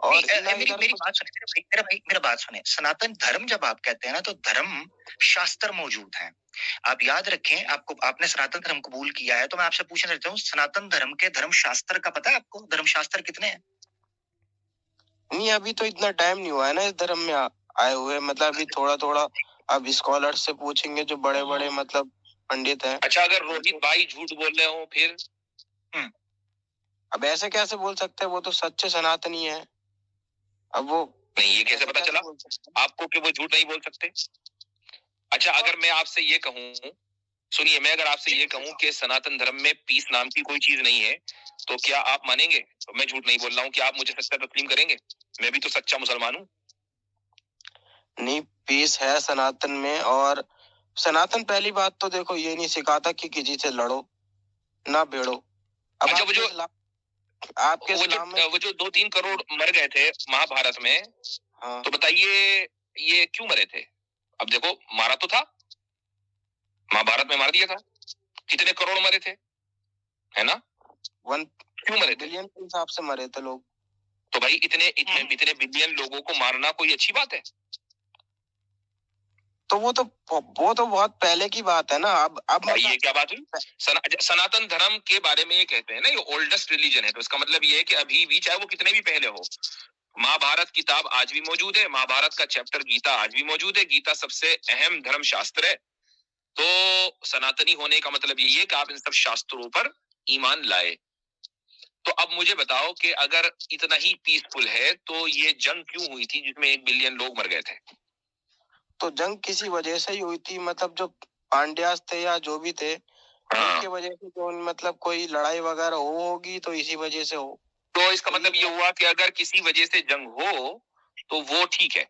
اور میری بات سنیں میرا بات سنیں. سناتن دھرم جب آپ کہتے ہیں نا تو دھرم شاستر موجود ہیں. آپ یاد رکھیں, آپ نے سناتن دھرم قبول کیا ہے تو میں آپ سے پوچھنا چاہتا ہوں سناتن دھرم کے دھرم شاستر کا پتہ ہے آپ کو؟ دھرم شاستر کتنے ہیں؟ نہیں, ابھی تو اتنا ٹائم نہیں ہوا ہے نا اس دھرم میں آئے ہوئے, مطلب ابھی تھوڑا تھوڑا اب اسکالر سے پوچھیں گے جو بڑے بڑے مطلب پنڈت ہیں. اچھا, اگر روہت بھائی جھوٹ بول رہے ہوں پھر اب ایسے کیسے بول سکتے ہیں, وہ تو سچے سناتنی ہے. اب وہ نہیں, یہ کیسے پتا چلا آپ کو کہ وہ جھوٹ نہیں بول سکتے؟ اچھا, اگر میں آپ سے یہ کہوں, سنیے, میں اگر آپ سے یہ کہوں کہ سناتن دھرم میں پیس نام کی کوئی چیز نہیں ہے تو کیا آپ مانیں گے؟ میں جھوٹ نہیں بول رہا ہوں, کیا آپ مجھے سچا تسلیم کریں گے؟ میں بھی تو سچا مسلمان ہوں. نہیں, پیس ہے سناتن میں. اور سناتن پہلی بات تو دیکھو یہ نہیں سکھاتا کہ کسی سے لڑو نہ بھیڑو. اب اچھا, آپ کے اسلام میں وہ جو 2-3 کروڑ مر گئے تھے مہا بھارت میں, تو بتائیے یہ کیوں مرے تھے؟ اب دیکھو, مارا تو تھا, مہا بھارت میں مار دیا تھا, کتنے کروڑ مرے تھے, ہے نا؟ 1 کیوں مرے تھے؟ بلین کے حساب سے مرے تھے لوگ. تو بھائی اتنے بلین لوگوں کو مارنا کوئی اچھی بات ہے؟ تو وہ تو بہت پہلے کی بات ہے نا. اب یہ کیا بات ہوئی؟ سناتن دھرم کے بارے میں یہ کہتے ہیں نا یہ اولڈسٹ ریلیجن ہے, تو اس کا مطلب یہ ہے کہ ابھی بھی, چاہے وہ کتنے بھی پہلے ہو, مہا بھارت کتاب آج بھی موجود ہے, مہا بھارت کا چیپٹر گیتا آج بھی موجود ہے, گیتا سب سے اہم دھرم شاستر ہے. تو سناتنی ہونے کا مطلب یہی ہے کہ آپ ان سب شاستروں پر ایمان لائے. تو اب مجھے بتاؤ کہ اگر اتنا ہی پیسفل ہے تو یہ جنگ کیوں ہوئی تھی جس میں 1 بلین لوگ مر گئے تھے؟ تو جنگ کسی وجہ سے ہی ہوئی تھی, مطلب جو پانڈیاس تھے یا جو بھی تھے ان کے وجہ سے, جو مطلب کوئی لڑائی وغیرہ ہوگی تو اسی وجہ سے ہو. تو اس کا مطلب یہ ہوا کہ اگر کسی وجہ سے جنگ ہو تو وہ ٹھیک ہے,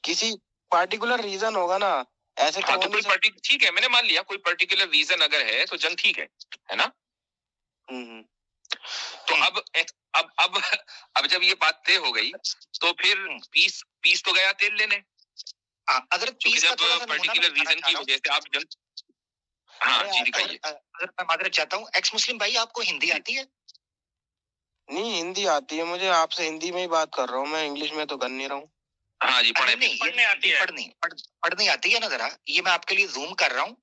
کسی پارٹیکولر ریزن ہوگا نا, ایسے تو تو کوئی ٹھیک ہے, میں نے مان لیا کوئی پرٹیکولر ریزن اگر ہے تو جنگ ٹھیک ہے نا؟ تو اب جب یہ بات طے ہو گئی تو پھر پیس تو گیا تیل لینے. اگر جب پرٹیکولر ریزن کی وجہ سے آپ جنگ, ہاں جی دکھائیے. اگر میں معذرت چاہتا ہوں, ایکس مسلم بھائی آپ کو ہندی آتی ہے؟ نہیں, ہندی آتی ہے مجھے, آپ سے ہندی میں ہی بات کر رہا ہوں میں, انگلش میں تو کر نہیں رہا ہوں. ہاں جی, پڑھنی آتی ہے نا ذرا, یہ میں آپ کے لیے زوم کر رہا ہوں.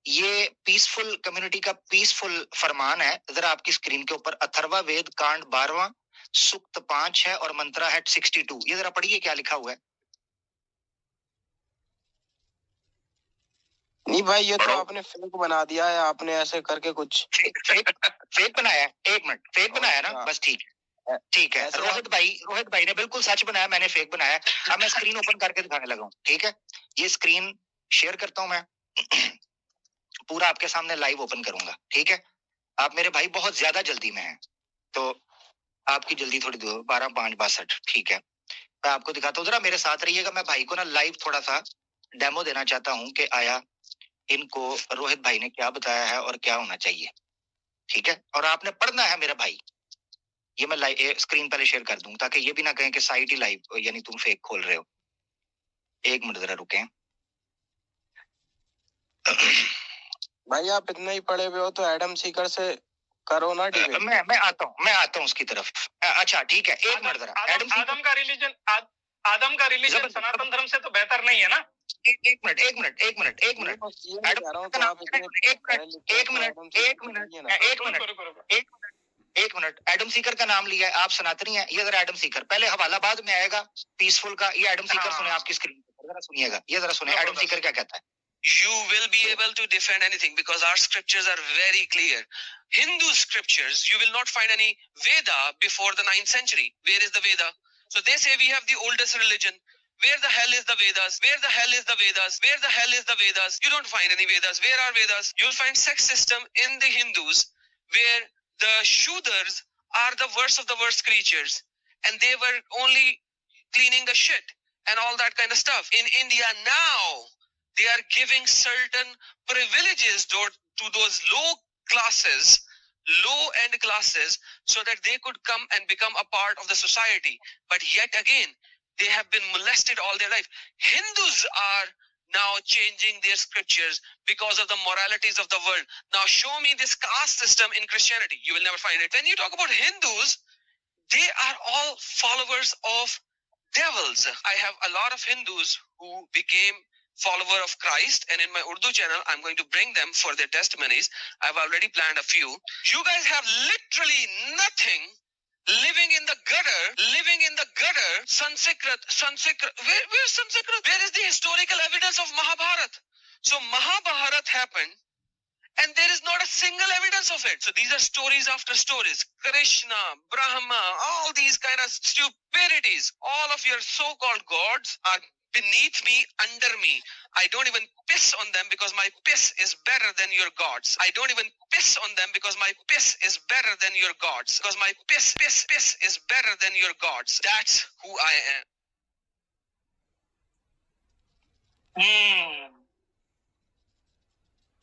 یہ پیسفل کمیونٹی کا پیسفل فرمان ہے, ذرا آپ کی اسکرین کے اوپر. اتھروا وید کانڈ 12 سکت 5 ہے اور منترا ہے 62. یہ ذرا پڑھیے کیا لکھا ہوا ہے. نہیں بھائی, یہ تو آپ نے فیک بنا دیا ہے, آپ نے ایسے کر کے کچھ فیک بنایا ہے. ایک منٹ, فیک بنایا نا, بس ٹھیک ہے. روہت بھائی نے بالکل سچ بنایا, میں نے فیک بنایا. اب میں اسکرین اوپن کر کے دکھانے لگا ہوں, ٹھیک ہے. یہ اسکرین شیئر کرتا ہوں میں, پورا آپ کے سامنے لائیو اوپن کروں گا, ٹھیک ہے. آپ میرے بھائی بہت زیادہ جلدی میں ہیں تو آپ کی جلدی تھوڑی دور. 12:05 ٹھیک ہے. میں آپ کو دکھاتا ہوں, ذرا میرے ساتھ رہیے گا. میں بھائی کو نا لائیو تھوڑا سا ڈیمو دینا چاہتا ہوں کہ آیا ان کو روہت بھائی نے کیا بتایا ہے اور کیا ہونا چاہیے, ٹھیک ہے. اور آپ نے پڑھنا ہے میرا بھائی. یہ میں اسکرین پہلے شیئر کر دوں تاکہ یہ بھی نہ کہیں کہ سائٹ ہی لائیو یعنی تم فیک کھول رہے ہو. ایک منٹ ذرا رکیں بھائی, آپ اتنا ہی پڑھے ہوئے ہو تو ایڈم سیکر سے کرو نا ڈیبیٹ. میں آتا ہوں اس کی طرف. اچھا ٹھیک ہے, ایک منٹ ذرا. آدم کا ریلیجن سناتن دھرم سے تو بہتر نہیں ہے نا؟ ایک منٹ. ایڈم سیکر کا نام لیا ہے, آپ سناتنی ہیں. یہ ذرا ایڈم سیکر, پہلے حوالہ بعد میں آئے گا پیسفل کا. یہ ایڈم سیکر سنیں آپ کی اسکرین پر, ذرا سنیے گا. یہ ذرا سنیں ایڈم سیکر کیا کہتا ہے. You will be able to defend anything because our scriptures are very clear. Hindu scriptures, you will not find any Veda before the 9th century. Where is the Veda? So they say we have the oldest religion. Where the hell is the Vedas? Where the hell is the Vedas? Where the hell is the Vedas? You don't find any Vedas. Where are Vedas? You'll find sex system in the Hindus where the Shudras are the worst of the worst creatures and they were only cleaning the shit and all that kind of stuff. In India now, they are giving certain privileges to those low-end classes, so that they could come and become a part of the society. But yet again, they have been molested all their life. Hindus are now changing their scriptures because of the moralities of the world. Now show me this caste system in Christianity. You will never find it. When you talk about Hindus, they are all followers of devils. I have a lot of Hindus who became follower of Christ, and in my Urdu channel I'm going to bring them for their testimonies. I've already planned a few. You guys have literally nothing, living in the gutter, Sanskrit. Where's Sanskrit? Where is the historical evidence of Mahabharat? So Mahabharat happened, and there is not a single evidence of it. So these are stories after stories. Krishna, Brahma, all these kind of stupidities. All of your so-called gods are beneath me, under me. I don't even piss on them because my piss is better than your gods. I don't even piss on them because my piss is better than your gods. Because my piss is better than your gods. That's who I am.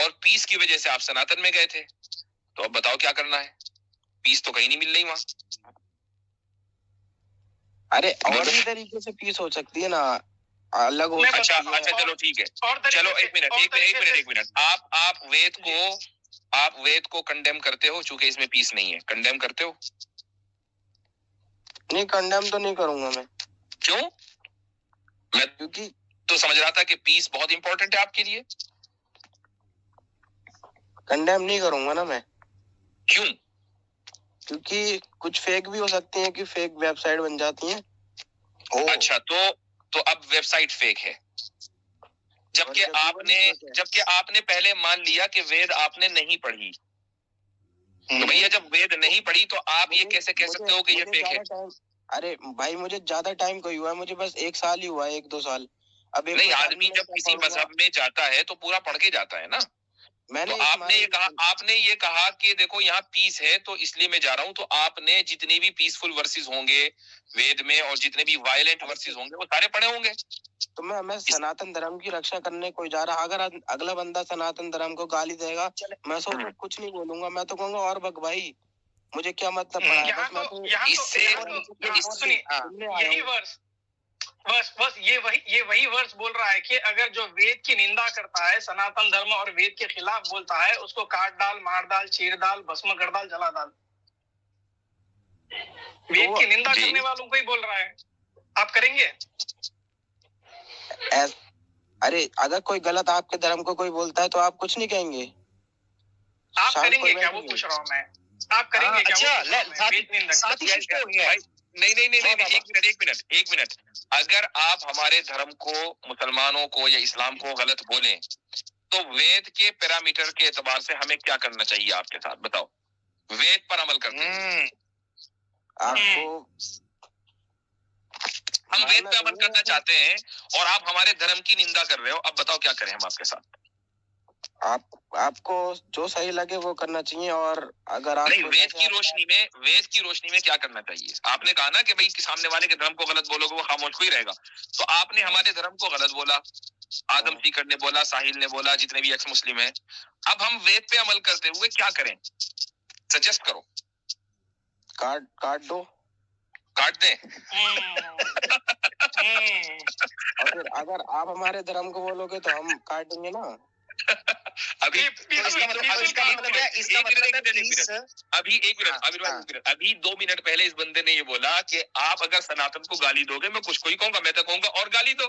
اور پیس کی وجہ سے آپ سناتن میں گئے تھے. تو اب بتاؤ کیا کرنا ہے؟ پیس تو کہیں نہیں مل رہی وہاں. ارے اور بھی طریقے سے پیس ہو سکتی ہے نا, الگ ہو اچھا سکتی ہے. اچھا چلو ٹھیک ہے. چلو ایک منٹ آپ وید کو کنڈیم کرتے ہو چونکہ اس میں پیس نہیں ہے, کنڈیم کرتے ہو؟ نہیں, کنڈیم تو نہیں کروں گا میں. کیوں؟ میں کیونکہ تو سمجھ رہا تھا کہ پیس بہت امپورٹنٹ ہے آپ کے لیے. کنڈیم نہیں کروں گا نا میں, کیوں؟ کیونکہ کچھ فیک بھی ہو سکتی ہیں کہ فیک ویب سائٹ بن جاتی ہیں. اچھا تو اب ویب سائٹ فیک ہے, جبکہ آپ نے پہلے مان لیا کہ وید آپ نے نہیں پڑھی. تو بھیا جب وید نہیں پڑھی تو آپ یہ کیسے کہہ سکتے ہو کہ یہ فیک ہے؟ ارے بھائی مجھے زیادہ ٹائم کوئی ہوا ہے, مجھے بس 1 سال ہی ہوا ہے, 1-2 سال. اب نہیں, آدمی جب کسی مذہب میں جاتا ہے تو پورا پڑھ کے جاتا ہے نا. تو آپ نے یہ کہا کہ دیکھو یہاں پیس ہے تو اس لیے میں جا رہا ہوں, تو آپ نے جتنے بھی پیسفل ورسز ہوں گے وید میں اور جتنے بھی وائلنٹ ورسز ہوں گے وہ سارے پڑھے ہوں گے. تو میں سناتن دھرم کی رکشا کرنے کوئی جا رہا, اگر اگلا بندہ سناتن دھرم کو گالی دے گا میں سو کچھ نہیں بولوں گا, میں تو کہوں گا اور بک بھائی, مجھے کیا مطلب پڑا ہے. یہی ورس بس یہ وہی ورس بول رہا ہے کہ اگر جو وید کی نندا کرتا ہے, سناتن دھرم اور وید کے خلاف بولتا ہے, اس کو کاٹ ڈال, مار ڈال, چیر ڈال, بھسم کر ڈال, جلا ڈال. وید کی نندا کرنے والوں کو ہی بول رہا ہے. آپ کریں گے؟ ارے اگر کوئی غلط آپ کے دھرم کو کوئی بولتا ہے تو آپ کچھ نہیں کہیں گے؟ آپ کریں گے کیا, وہ پوچھ رہا ہوں میں. آپ کریں گے کیا؟ نہیں, ایک منٹ. اگر آپ ہمارے دھرم کو, مسلمانوں کو یا اسلام کو غلط بولیں تو وید کے پیرامیٹر کے اعتبار سے ہمیں کیا کرنا چاہیے آپ کے ساتھ بتاؤ, وید پر عمل کرتے ہیں. آپ کو ہم وید پہ عمل کرنا چاہتے ہیں اور آپ ہمارے دھرم کی نندا کر رہے ہو, اب بتاؤ کیا کریں ہم آپ کے ساتھ. آپ کو جو صحیح لگے وہ کرنا چاہیے. اور اگر آپ نہیں, وید کی روشنی میں کیا کرنا چاہیے؟ آپ نے کہا نا کہ بھائی سامنے والے کے دھرم کو غلط بولو گے وہ خاموش کوئی رہے گا, تو آپ نے ہمارے دھرم کو غلط بولا, آدم سیکر نے بولا, ساحل نے بولا, جتنے بھی ایکس مسلم ہیں. اب ہم وید پہ عمل کرتے ہوئے کیا کریں, سجیسٹ کرو. کاٹ دو, کاٹ دیں. اور پھر اگر آپ ہمارے دھرم کو بولو گے تو ہم کاٹیں گے نا. ابھی ابھی 2 منٹ پہلے اس بندے نے یہ بولا کہ آپ اگر سناتن کو گالی دو گے میں کچھ کو ہی کہوں گا, میں تو کہوں گا اور گالی دو.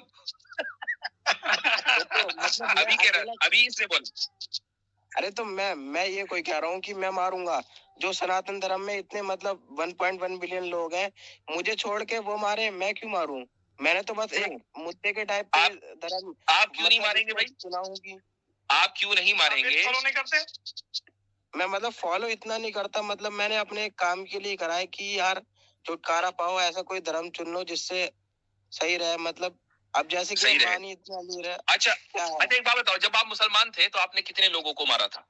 ابھی کہہ رہا, ابھی اس نے بولا. ارے تو میں یہ کوئی کہہ رہا ہوں کہ میں ماروں گا جو سناتن دھرم میں اتنے مطلب 1.1 بلین لوگ ہیں, مجھے چھوڑ کے وہ مارے, میں کیوں ماروں؟ میں نے تو بس ایک مدعے کے ٹائپ پہ دھرم. آپ کیوں نہیں ماریں گے بھائی؟ چناؤں گی. آپ کیوں نہیں ماریں گے؟ فالو نہیں کرتے. میں مطلب فالو اتنا نہیں کرتا, مطلب میں نے اپنے کام کے لیے کرا ہے کہ یار چھٹکارا پاؤ, ایسا کوئی دھرم چن لو جس سے صحیح رہے. مطلب اب جیسے کہ امبانی اتنا امیر ہے. اچھا ایک بات بتاؤ, جب آپ مسلمان تھے تو آپ نے کتنے لوگوں کو مارا تھا؟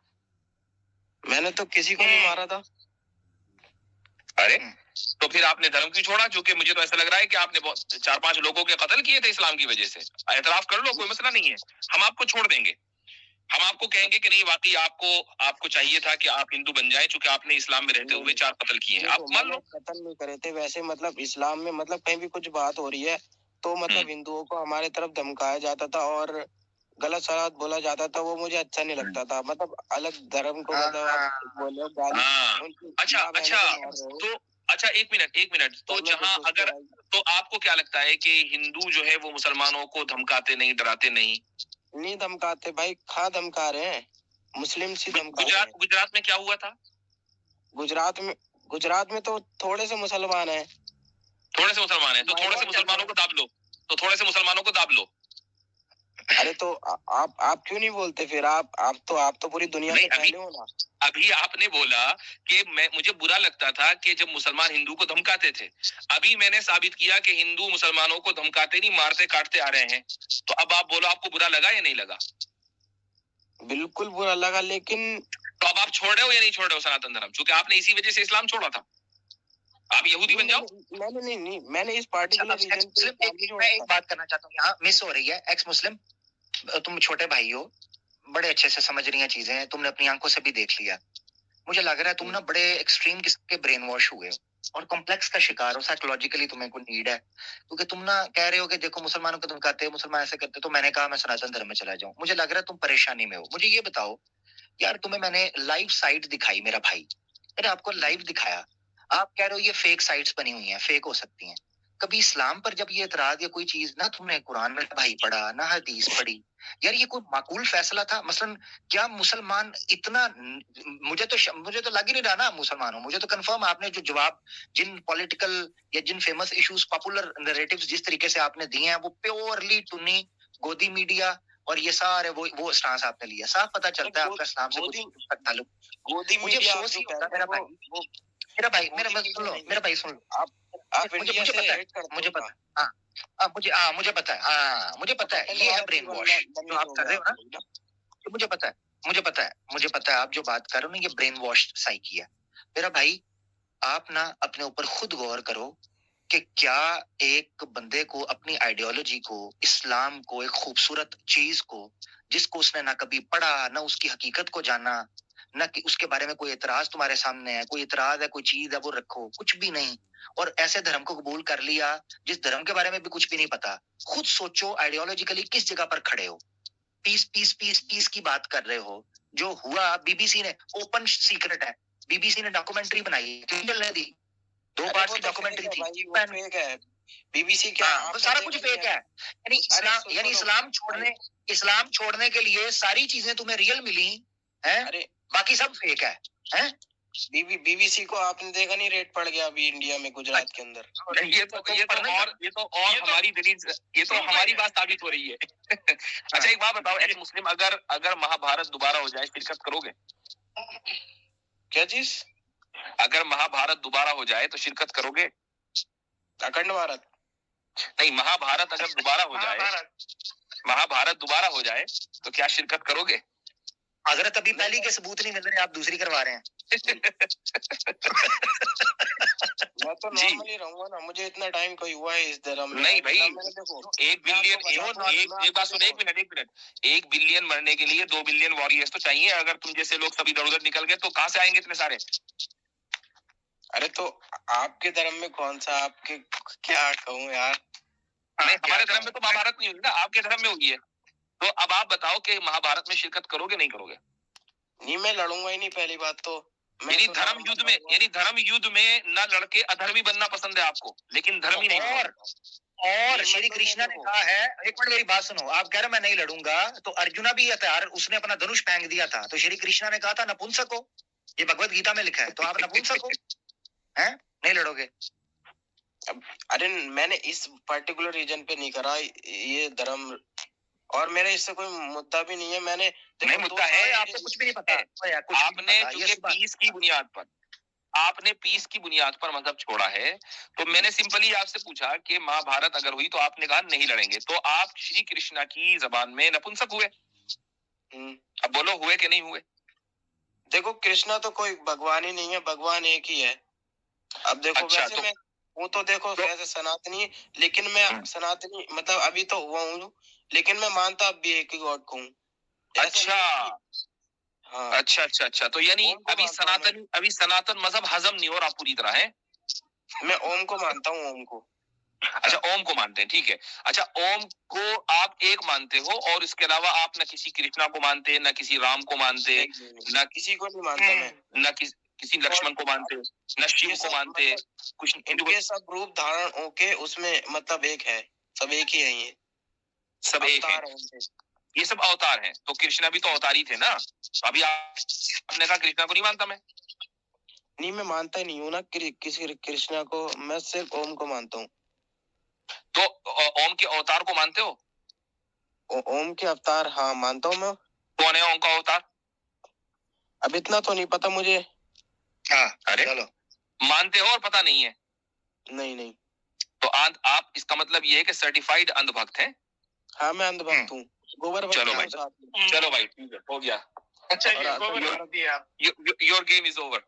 میں نے تو کسی کو نہیں مارا تھا. ارے تو پھر آپ نے دھرم کیوں چھوڑا؟ چونکہ مجھے تو ایسا لگ رہا ہے کہ آپ نے 4-5 لوگوں کے قتل کیے تھے اسلام کی وجہ سے. اعتراف کر لو, کوئی مسئلہ نہیں ہے, ہم آپ کو چھوڑ دیں گے. ہم آپ کو کہیں گے کہ نہیں واقعی آپ کو چاہیے تھا کہ آپ ہندو بن جائیں چونکہ آپ نے اسلام میں رہتے ہوئے 4 قتل کیے ہیں, آپ مان لو. قتل نہیں کرے تھے ویسے, مطلب اسلام میں مطلب کہیں بھی کچھ بات ہو رہی ہے تو مطلب ہندوؤں کو ہمارے طرف دھمکایا جاتا تھا اور غلط سلاد بولا جاتا تھا, وہ مجھے اچھا نہیں لگتا تھا. مطلب الگ دھرم کو مطلب آپ بولے اچھا ایک منٹ تو جہاں اگر تو آپ کو کیا لگتا ہے کہ ہندو جو ہے وہ مسلمانوں کو دھمکاتے نہیں, ڈراتے نہیں دھمکاتے بھائی, کہاں دھمکا رہے ہیں, مسلم سی دھمکا رہے ہیں. گجرات میں کیا ہوا تھا؟ گجرات میں تو تھوڑے سے مسلمان ہیں. تھوڑے سے مسلمان ہیں تو تھوڑے سے مسلمانوں کو داب لو. ارے تو آپ کیوں نہیں بولتے پھر؟ آپ تو پوری دنیا سے پھیلے ہو نا. ابھی آپ نے بولا کہ مجھے برا لگتا تھا کہ جب مسلمان ہندو کو دھمکاتے تھے. ابھی میں نے ثابت کیا کہ ہندو مسلمانوں کو دھمکاتے نہیں, مارتے کاٹتے آ رہے ہیں. تو اب آپ بولو آپ کو برا لگا یا نہیں لگا؟ بالکل برا لگا, لیکن تو اب آپ چھوڑ رہے ہو یا نہیں چھوڑ رہے ہو سناتن دھرم؟ چونکہ آپ نے اسی وجہ سے اسلام چھوڑا تھا. آپ یہودی بن جاؤ. میں نے اس پارٹیکولر ریزن میں ایک بات کرنا چاہتا ہوں, یہاں مس ہو رہی ہے. ایکس مسلم تم چھوٹے بھائی ہو, بڑے اچھے سے سمجھ رہی ہیں چیزیں, تم نے اپنی آنکھوں سے بھی دیکھ لیا. مجھے لگ رہا ہے تم نا بڑے ایکسٹریم قسم کے برین واش ہوئے ہو اور کمپلیکس کا شکار ہو, سائیکولوجیکلی تمہیں کوئی نیڈ ہے, کیونکہ تم نا کہہ رہے ہو کہ دیکھو مسلمانوں کو تم کہتے ہو مسلمان ایسے کرتے, تو میں نے کہا میں سناتن دھرم میں چلا جاؤں. مجھے لگ رہا ہے تم پریشانی میں ہو. مجھے یہ بتاؤ یار, تمہیں میں نے لائیو سائٹ دکھائی میرا بھائی, میں نے آپ کو لائیو دکھایا, آپ کہہ رہے ہو یہ فیک سائٹس بنی ہوئی ہیں, فیک ہو سکتی ہیں. کبھی اسلام پر جب یہ اعتراض یا کوئی چیز نہ تم نے قرآن میں بھائی پڑھا نہ حدیث پڑھی, یار یہ کوئی معقول فیصلہ تھا؟ مثلاً کیا مسلمان اتنا, مجھے تو لگ ہی نہیں رہا نا مسلمان ہوں. مجھے تو کنفرم آپ نے جو جواب جن پولیٹیکل یا جن فیمس ایشوز پاپولر نریٹیوز جس طریقے سے آپ نے دیے ہیں وہ پیورلی ٹنی گودی میڈیا اور یہ سارے وہ سٹانس آپ نے لیا, صاف پتہ چلتا ہے آپ کا اسلام سے کچھ تعلق. گودی مجھے میڈیا افسوس ہی ہوتا میرا بھائی, میرا بھائی سن لو, آپ انڈیا مجھے سے پتا ہے, hate کرتے مجھے ہو پتا ہے, مجھے پتا ہے, مجھے پتا ہے یہ ہے برین واش جو آپ کر رہے ہو نا, مجھے پتا ہے آپ جو بات کر رہے ہو نا یہ برین واش سائیکی ہے. میرا بھائی آپ نا اپنے اوپر خود غور کرو کہ کیا ایک بندے کو اپنی آئیڈیالوجی کو, اسلام کو, ایک خوبصورت چیز کو جس کو اس نے نہ کبھی پڑھا نہ اس کی حقیقت کو جانا, نہ کہ اس کے بارے میں کوئی اعتراض تمہارے سامنے ہے, کوئی اعتراض ہے, کوئی چیز ہے وہ رکھو, کچھ بھی نہیں, اور ایسے دھرم کو قبول کر لیا جس دھرم کے بارے میں بھی کچھ بھی نہیں پتا. خود سوچو آئیڈیالوجیکلی کس جگہ پر کھڑے ہو. پیس پیس پیس پیس کی بات کر رہے ہو. جو ہوا بی بی سی نے, اوپن سیکرٹ ہے, بی بی سی نے ڈاکومنٹری بنائی, کیوں چلنے دی, 2 پارٹس کی ڈاکومنٹری تھی. بی بی سی کیا وہ سارا کچھ فیک ہے. یعنی اسلام چھوڑنے کے لیے ساری چیزیں تمہیں ریئل ملی ہیں, باقی سب فیک ہے. بی بی سی کو آپ نے دیکھا نہیں, ریٹ پڑ گیا ابھی انڈیا میں گجرات کے اندر. یہ تو اور ہماری دلیل, یہ تو ہماری بات ثابت ہو رہی ہے. اچھا ایک بات بتاؤ, ایک مسلم اگر مہا بھارت دوبارہ ہو جائے شرکت کرو گے؟ کیا چیز؟ اگر مہا بھارت دوبارہ ہو جائے تو شرکت کرو گے؟ اکھنڈ بھارت نہیں, مہا بھارت اگر دوبارہ ہو جائے, مہا بھارت دوبارہ ہو جائے تو کیا شرکت کرو گے؟ حضرت ابھی پہلی کے ثبوت نہیں مل رہے, آپ دوسری کروا رہے ہیں. میں تو نارملی رہوں گا نا, مجھے اتنا ٹائم کوئی ہوا ہے اس دھرم میں. نہیں بھائی, 1 بلین مرنے کے لیے 2 بلین واریئرز تو چاہیے. اگر تم جیسے لوگ سب ادھر ادھر نکل گئے تو کہاں سے آئیں گے اتنے سارے؟ ارے تو آپ کے دھرم میں کون سا, آپ کے کیا کہوں یار. ہمارے دھرم میں تو مہا بھارت نہیں ہوگی نا, آپ کے دھرم میں ہوگی ہے. تو اب آپ بتاؤ کہ مہا بھارت میں شرکت کرو گے نہیں کرو گے؟ نہیں, میں لڑوں گا ہی نہیں پہلی بات تو. یعنی دھرم یدھ میں نہ لڑکے ادھرمی بننا پسند ہے آپ کو, لیکن دھرم ہی نہیں. اور شری کرشنا نے کہا ہے, ایک منٹ میری بات سنو, آپ کہہ رہے میں نہیں لڑوں گا, تو ارجنا بھی ہتھیار اس نے اپنا دھنش پھینک دیا تھا, تو شری کرشنا نے کہا تھا نپنسک ہو, یہ بھگوت گیتا میں لکھا ہے, تو آپ نپنسک ہو ہیں, نہیں لڑو گے. ارے میں نے اس پرٹیکولر ریجن پہ نہیں کرا یہ دھرم, اور میرا اس سے کوئی مدعا بھی نہیں ہے. میں نے نہیں مدعا ہے, آپ کو کچھ بھی نہیں پتا, آپ نے چونکہ پیس کی بنیاد پر, آپ نے پیس کی بنیاد پر مذہب چھوڑا ہے, تو میں نے سمپلی آپ سے پوچھا کہ مہا بھارت اگر ہوئی تو آپ نے کہا نہیں لڑیں گے, تو آپ شری کرشنا کی زبان میں نپنسک ہوئے. اب بولو ہوئے کہ نہیں ہوئے؟ دیکھو کرشنا تو کوئی بھگوان ہی نہیں ہے, بھگوان ایک ہی ہے. اب دیکھو ویسے میں وہ تو دیکھو ویسے سناتنی, لیکن میں سناتنی مطلب ابھی تو ہوا ہوں, لیکن میں مانتا اب بھی ایک ہی گاڈ کو ہوں. اچھا, تو یعنی ابھی سناتن مذہب ہضم نہیں ہو رہا پوری طرح ہے. میں اوم کو مانتا ہوں, اوم کو. اچھا اوم کو مانتے ہیں, ٹھیک ہے. اچھا اوم کو آپ ایک مانتے ہو, اور اس کے علاوہ آپ نہ کسی کرشنا کو مانتے, نہ کسی رام کو مانتے, نہ کسی کو نہیں مانتا میں, نہ کسی لکشمن کو مانتے, نہ شیو کو مانتے. کچھ یہ سب روپ دھارن ہو کے اس میں مطلب ایک ہے, سب ایک ہی ہے, یہ سب ایک ہے, یہ سب اوتار ہیں. تو کرشنا بھی تو اوتار ہی تھے نا. ابھی آپ نے کہا کرشنا کو نہیں مانتا میں. نہیں, میں مانتا ہی نہیں ہوں نا کسی کرشنا کو, میں صرف اوم کو مانتا ہوں. تو اوم کے اوتار کو مانتے ہو؟ اوم کے اوتار ہاں مانتا ہوں میں. کون ہے اوم کا اوتار؟ اب اتنا تو نہیں پتا مجھے. ارے چلو, مانتے ہو اور پتا نہیں ہے؟ نہیں. تو آپ اس کا مطلب یہ ہے کہ سرٹیفائڈ اندھ بھکت ہیں. ہاں میں اندھ بھکت ہوں. چلو بھائی ٹھیک ہے, ہو گیا. Your game is over.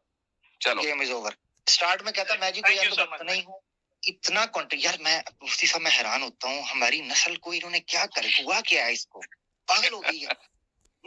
چلو گیم از اوور. اسٹارٹ میں کہتا میں جی کوئی اندھ بھکت نہیں ہوں. اتنا یار میں مفتی صاحب میں حیران ہوتا ہوں, ہماری نسل کو انہوں نے کیا کر ہوا کیا ہے, اس کو پاگل ہو گئی ہے.